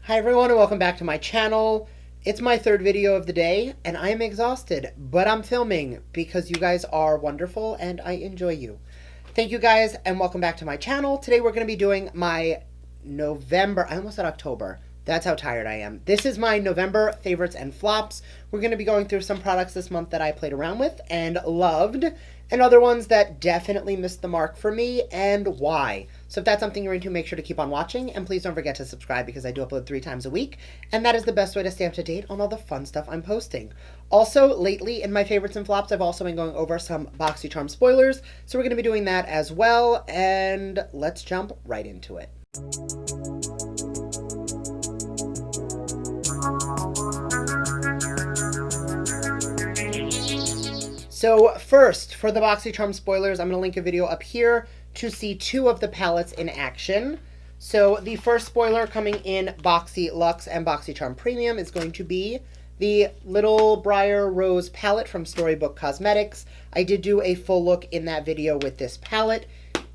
Hi everyone and welcome back to my channel. It's my third video of the day and I am exhausted, but I'm filming because you guys are wonderful and I enjoy you. Thank you guys and welcome back to my channel. Today we're going to be doing my November, I almost said October. That's how tired I am. This is my November favorites and flops. We're going to be going through some products this month that I played around with and loved, and other ones that definitely missed the mark for me and why. So if that's something you're into, make sure to keep on watching, and please don't forget to subscribe because I do upload 3 times a week, and that is the best way to stay up to date on all the fun stuff I'm posting. Also, lately in my favorites and flops, I've also been going over some BOXYCHARM spoilers, so we're going to be doing that as well, and let's jump right into it. So first, for the BOXYCHARM spoilers, I'm going to link a video up here to see 2 of the palettes in action. So the first spoiler coming in Boxy Luxe and BOXYCHARM Premium is going to be the Little Briar Rose palette from Storybook Cosmetics. I did do a full look in that video with this palette.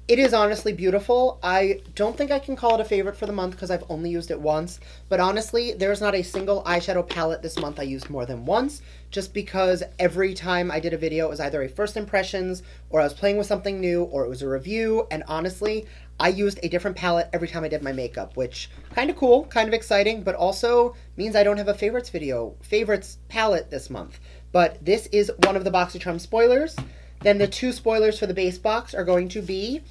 It is honestly beautiful. I don't think I can call it a favorite for the month because I've only used it once. But honestly, there's not a single eyeshadow palette this month I used more than once, just because every time I did a video, it was either a first impressions, or I was playing with something new, or it was a review. And honestly, I used a different palette every time I did my makeup, which kind of cool, kind of exciting, but also means I don't have a favorites palette this month. But this is one of the BOXYCHARM spoilers. Then the 2 spoilers for the base box are going to be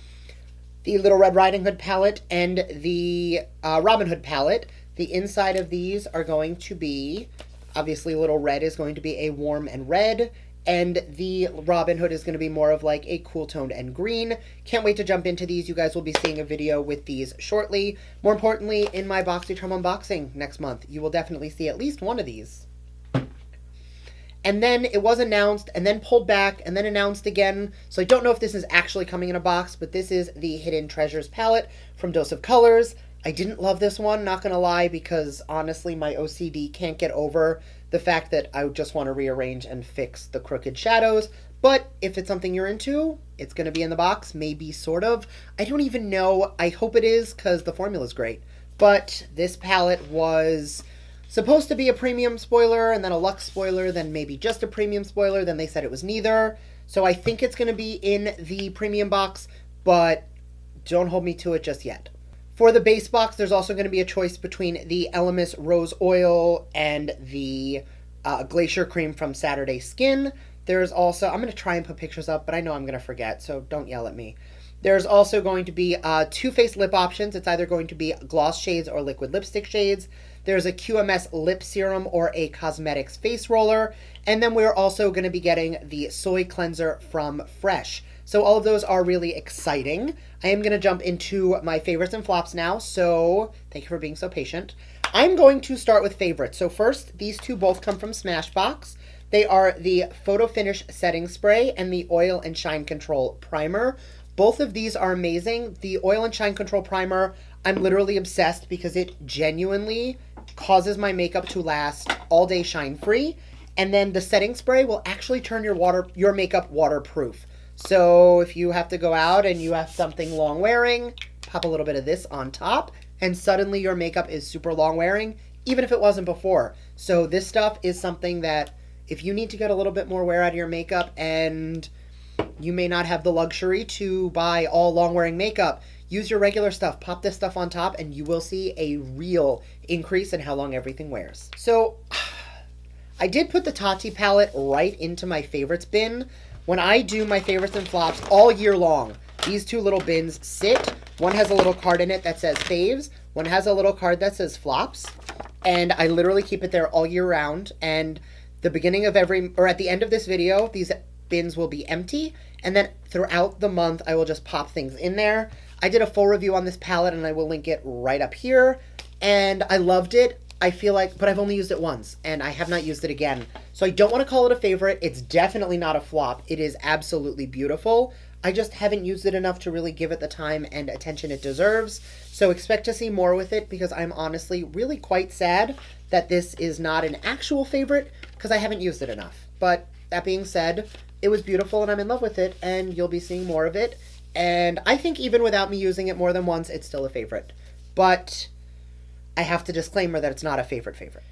the Little Red Riding Hood palette and the Robin Hood palette. The inside of these are going to be, obviously Little Red is going to be a warm and red, and the Robin Hood is going to be more of like a cool toned and green. Can't wait to jump into these. You guys will be seeing a video with these shortly. More importantly, in my BOXYCHARM unboxing next month, you will definitely see at least one of these. And then it was announced, and then pulled back, and then announced again. So I don't know if this is actually coming in a box, but this is the Hidden Treasures palette from Dose of Colors. I didn't love this one, not going to lie, because honestly my OCD can't get over the fact that I just want to rearrange and fix the crooked shadows. But if it's something you're into, it's going to be in the box, maybe, sort of. I don't even know. I hope it is, because the formula is great. But this palette was supposed to be a premium spoiler, and then a luxe spoiler, then maybe just a premium spoiler, then they said it was neither. So I think it's going to be in the premium box, but don't hold me to it just yet. For the base box, there's also going to be a choice between the Elemis Rose Oil and the Glacier Cream from Saturday Skin. There's also, I'm going to try and put pictures up, but I know I'm going to forget, so don't yell at me. There's also going to be 2 face lip options. It's either going to be gloss shades or liquid lipstick shades. There's a QMS lip serum or a cosmetics face roller. And then we're also going to be getting the soy cleanser from Fresh. So all of those are really exciting. I am going to jump into my favorites and flops now. So thank you for being so patient. I'm going to start with favorites. So first, these 2 both come from Smashbox. They are the Photo Finish Setting Spray and the Oil and Shine Control Primer. Both of these are amazing. The Oil and Shine Control Primer, I'm literally obsessed because it genuinely causes my makeup to last all day shine-free. And then the setting spray will actually turn your makeup waterproof. So if you have to go out and you have something long wearing, pop a little bit of this on top, and suddenly your makeup is super long wearing, even if it wasn't before. So this stuff is something that if you need to get a little bit more wear out of your makeup and you may not have the luxury to buy all long-wearing makeup, use your regular stuff, pop this stuff on top, and you will see a real increase in how long everything wears. So I did put the Tati palette right into my favorites bin. When I do my favorites and flops all year long, these 2 little bins sit. One has a little card in it that says faves. One has a little card that says flops. And I literally keep it there all year round. And the beginning of at the end of this video, these bins will be empty, and then throughout the month I will just pop things in there. I did a full review on this palette and I will link it right up here, and I loved it. I feel like, but I've only used it once and I have not used it again, so I don't want to call it a favorite. It's definitely not a flop. It is absolutely beautiful. I just haven't used it enough to really give it the time and attention it deserves, so expect to see more with it because I'm honestly really quite sad that this is not an actual favorite because I haven't used it enough. But that being said, it was beautiful and I'm in love with it, and you'll be seeing more of it. And I think even without me using it more than once, it's still a favorite. But I have to disclaimer that it's not a favorite.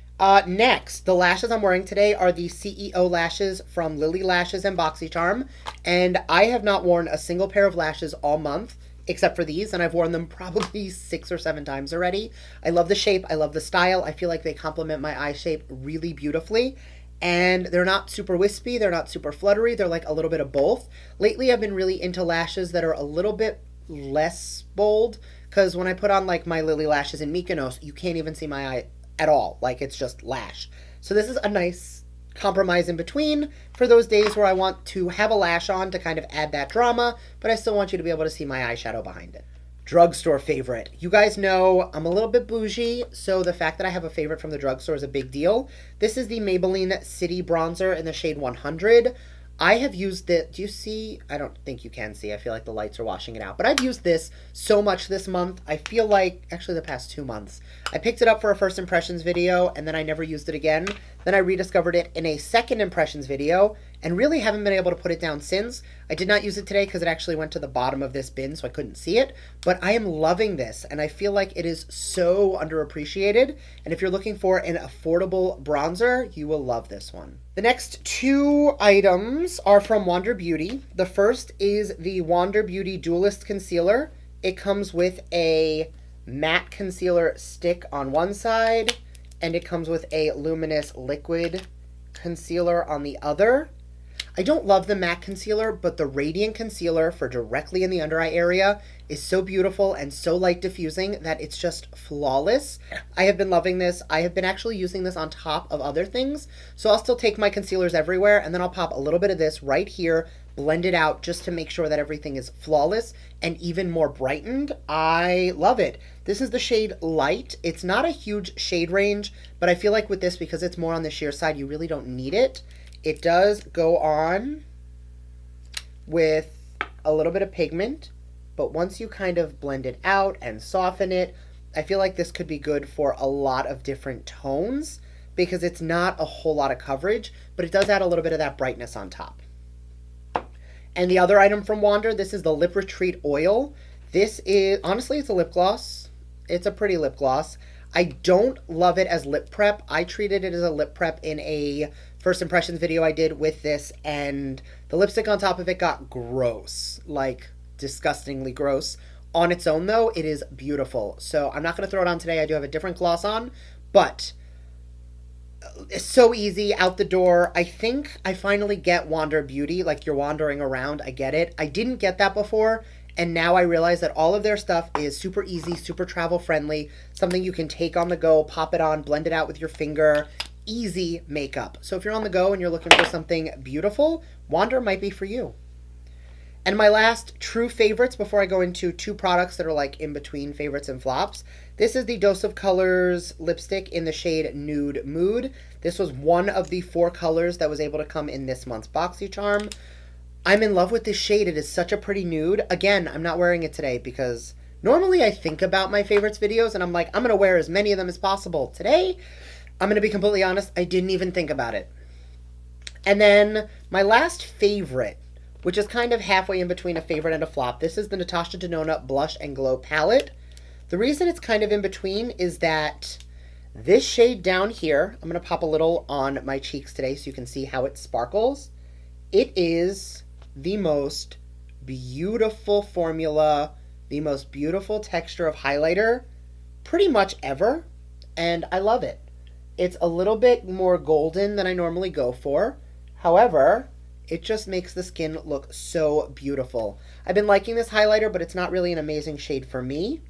Next, the lashes I'm wearing today are the CEO lashes from Lily Lashes and BOXYCHARM, and I have not worn a single pair of lashes all month, except for these, and I've worn them probably 6 or 7 times already. I love the shape, I love the style, I feel like they complement my eye shape really beautifully, and they're not super wispy, they're not super fluttery, they're like a little bit of both. Lately, I've been really into lashes that are a little bit less bold, because when I put on like my Lily Lashes in Mykonos, you can't even see my eye at all. Like, it's just lash. So this is a nice compromise in between for those days where I want to have a lash on to kind of add that drama, but I still want you to be able to see my eyeshadow behind it. Drugstore favorite. You guys know I'm a little bit bougie, so the fact that I have a favorite from the drugstore is a big deal. This is the Maybelline City Bronzer in the shade 100. I have used it. Do you see? I don't think you can see. I feel like the lights are washing it out. But I've used this so much this month. I feel like, actually the past 2 months. I picked it up for a first impressions video, and then I never used it again. Then I rediscovered it in a second impressions video, and really haven't been able to put it down since. I did not use it today because it actually went to the bottom of this bin, so I couldn't see it. But I am loving this, and I feel like it is so underappreciated. And if you're looking for an affordable bronzer, you will love this one. The next 2 items are from Wander Beauty. The first is the Wander Beauty Duelist Concealer. It comes with a matte concealer stick on one side, and it comes with a luminous liquid concealer on the other. I don't love the matte concealer, but the radiant concealer for directly in the under eye area is so beautiful and so light diffusing that it's just flawless. I have been loving this. I have been actually using this on top of other things. So I'll still take my concealers everywhere, and then I'll pop a little bit of this right here, blend it out just to make sure that everything is flawless and even more brightened. I love it. This is the shade Light. It's not a huge shade range, but I feel like with this, because it's more on the sheer side, you really don't need it. It does go on with a little bit of pigment, but once you kind of blend it out and soften it, I feel like this could be good for a lot of different tones because it's not a whole lot of coverage, but it does add a little bit of that brightness on top. And the other item from Wander, this is the Lip Retreat Oil. This is, honestly, it's a lip gloss. It's a pretty lip gloss. I don't love it as lip prep. I treated it as a lip prep in a first impressions video I did with this, and the lipstick on top of it got gross, like disgustingly gross. On its own though, it is beautiful. So I'm not going to throw it on today. I do have a different gloss on, but it's so easy out the door. I think I finally get Wander Beauty, like you're wandering around. I get it. I didn't get that before, and now I realize that all of their stuff is super easy, super travel friendly, something you can take on the go, pop it on, blend it out with your finger. Easy makeup. So if you're on the go and you're looking for something beautiful, Wander might be for you. And my last true favorites before I go into 2 products that are like in between favorites and flops. This is the Dose of Colors lipstick in the shade Nude Mood. This was one of the 4 colors that was able to come in this month's BOXYCHARM. I'm in love with this shade. It is such a pretty nude. Again, I'm not wearing it today because normally I think about my favorites videos and I'm like, I'm going to wear as many of them as possible. Today, I'm going to be completely honest, I didn't even think about it. And then my last favorite, which is kind of halfway in between a favorite and a flop, this is the Natasha Denona Blush and Glow Palette. The reason it's kind of in between is that this shade down here, I'm going to pop a little on my cheeks today so you can see how it sparkles. It is the most beautiful formula, the most beautiful texture of highlighter pretty much ever, and I love it. It's a little bit more golden than I normally go for. However, it just makes the skin look so beautiful. I've been liking this highlighter, but it's not really an amazing shade for me.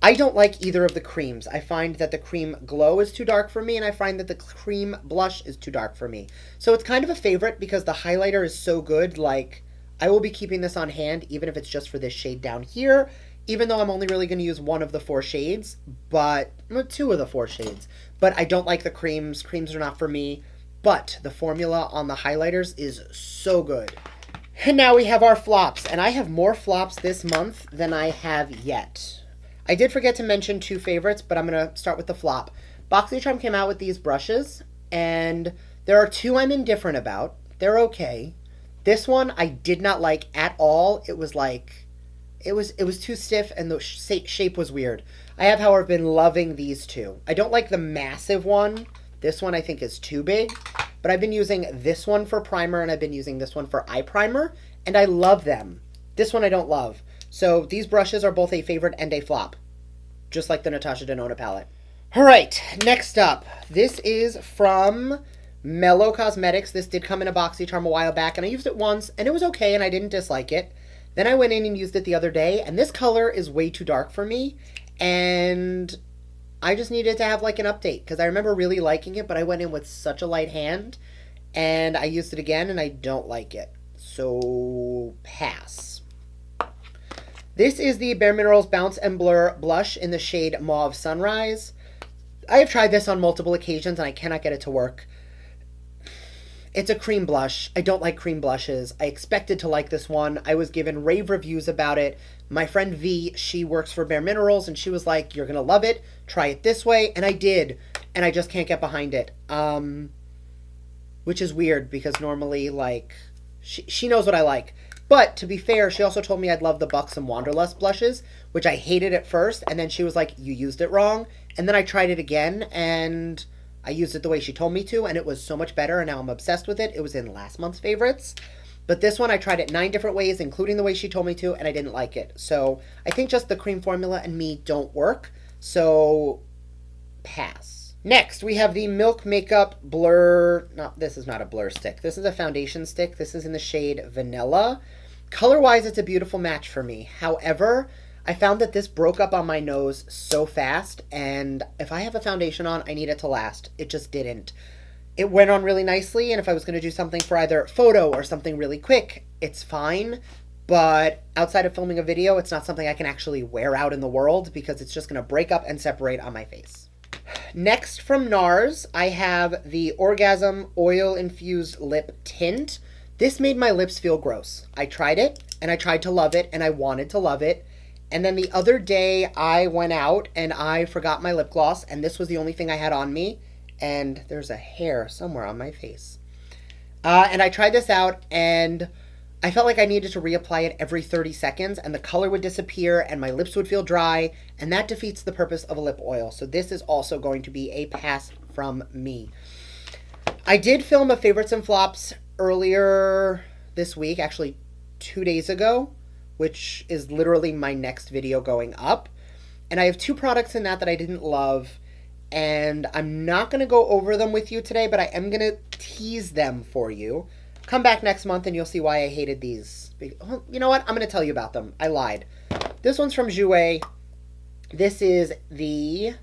I don't like either of the creams. I find that the cream glow is too dark for me, and I find that the cream blush is too dark for me. So it's kind of a favorite because the highlighter is so good. Like, I will be keeping this on hand, even if it's just for this shade down here, even though I'm only really going to use 1 of the 4 shades, but 2 of the 4 shades. But I don't like the creams. Creams are not for me. But the formula on the highlighters is so good. And now we have our flops. And I have more flops this month than I have yet. I did forget to mention 2 favorites, but I'm going to start with the flop. BOXYCHARM came out with these brushes, and there are 2 I'm indifferent about. They're okay. This one I did not like at all. It was like, it was too stiff, and the shape was weird. I have, however, been loving these two. I don't like the massive one. This one I think is too big. But I've been using this one for primer, and I've been using this one for eye primer, and I love them. This one I don't love. So these brushes are both a favorite and a flop, just like the Natasha Denona palette. All right, next up. This is from Mellow Cosmetics. This did come in a BOXYCHARM a while back, and I used it once, and it was okay, and I didn't dislike it. Then I went in and used it the other day, and this color is way too dark for me, and I just needed to have like an update, because I remember really liking it, but I went in with such a light hand, and I used it again, and I don't like it. So, pass. This is the Bare Minerals Bounce and Blur Blush in the shade Mauve Sunrise. I have tried this on multiple occasions, and I cannot get it to work. It's a cream blush. I don't like cream blushes. I expected to like this one. I was given rave reviews about it. My friend V, she works for Bare Minerals, and she was like, you're going to love it. Try it this way. And I did. And I just can't get behind it. Which is weird, because normally, like, she knows what I like. But, to be fair, she also told me I'd love the Buxom Wanderlust blushes, which I hated at first. And then she was like, you used it wrong. And then I tried it again, and I used it the way she told me to, and it was so much better, and now I'm obsessed with it. It was in last month's favorites. But this one, I tried it 9 different ways, including the way she told me to, and I didn't like it. So I think just the cream formula and me don't work. So pass. Next, we have the Milk Makeup Blur. No, this is not a blur stick. This is a foundation stick. This is in the shade Vanilla. Color-wise, it's a beautiful match for me. However, I found that this broke up on my nose so fast, and if I have a foundation on, I need it to last. It just didn't. It went on really nicely, and if I was going to do something for either photo or something really quick, it's fine. But outside of filming a video, it's not something I can actually wear out in the world, because it's just going to break up and separate on my face. Next, from NARS, I have the Orgasm Oil Infused Lip Tint. This made my lips feel gross. I tried it, and I tried to love it, and I wanted to love it. And then the other day, I went out, and I forgot my lip gloss, and this was the only thing I had on me. And there's a hair somewhere on my face. And I tried this out, and I felt like I needed to reapply it every 30 seconds, and the color would disappear, and my lips would feel dry, and that defeats the purpose of a lip oil. So this is also going to be a pass from me. I did film a favorites and flops earlier this week, actually 2 days ago, which is literally my next video going up. And I have 2 products in that I didn't love, and I'm not going to go over them with you today, but I am going to tease them for you. Come back next month and you'll see why I hated these. You know what? I'm going to tell you about them. I lied. This one's from Jouer. This is the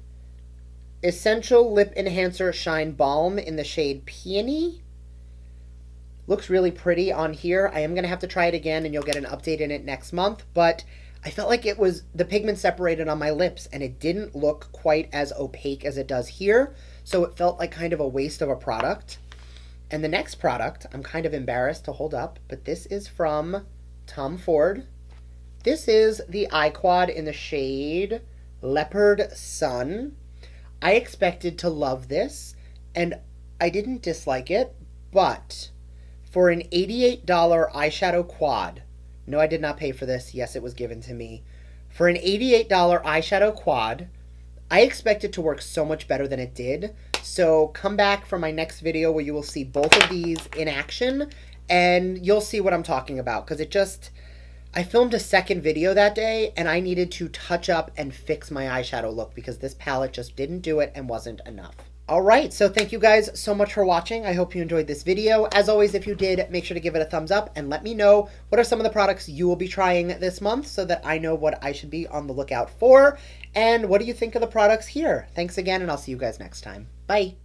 Essential Lip Enhancer Shine Balm in the shade Peony. Looks really pretty on here. I am going to have to try it again, and you'll get an update in it next month. But I felt like it was, the pigment separated on my lips, and it didn't look quite as opaque as it does here. So it felt like kind of a waste of a product. And the next product, I'm kind of embarrassed to hold up, but this is from Tom Ford. This is the Eye Quad in the shade Leopard Sun. I expected to love this, and I didn't dislike it, but for an $88 eyeshadow quad, no, I did not pay for this. Yes, it was given to me. For an $88 eyeshadow quad, I expected to work so much better than it did. So come back for my next video where you will see both of these in action, and you'll see what I'm talking about, because it just, I filmed a second video that day, and I needed to touch up and fix my eyeshadow look, because this palette just didn't do it and wasn't enough. Alright, so thank you guys so much for watching. I hope you enjoyed this video. As always, if you did, make sure to give it a thumbs up and let me know what are some of the products you will be trying this month so that I know what I should be on the lookout for. And what do you think of the products here? Thanks again, and I'll see you guys next time. Bye!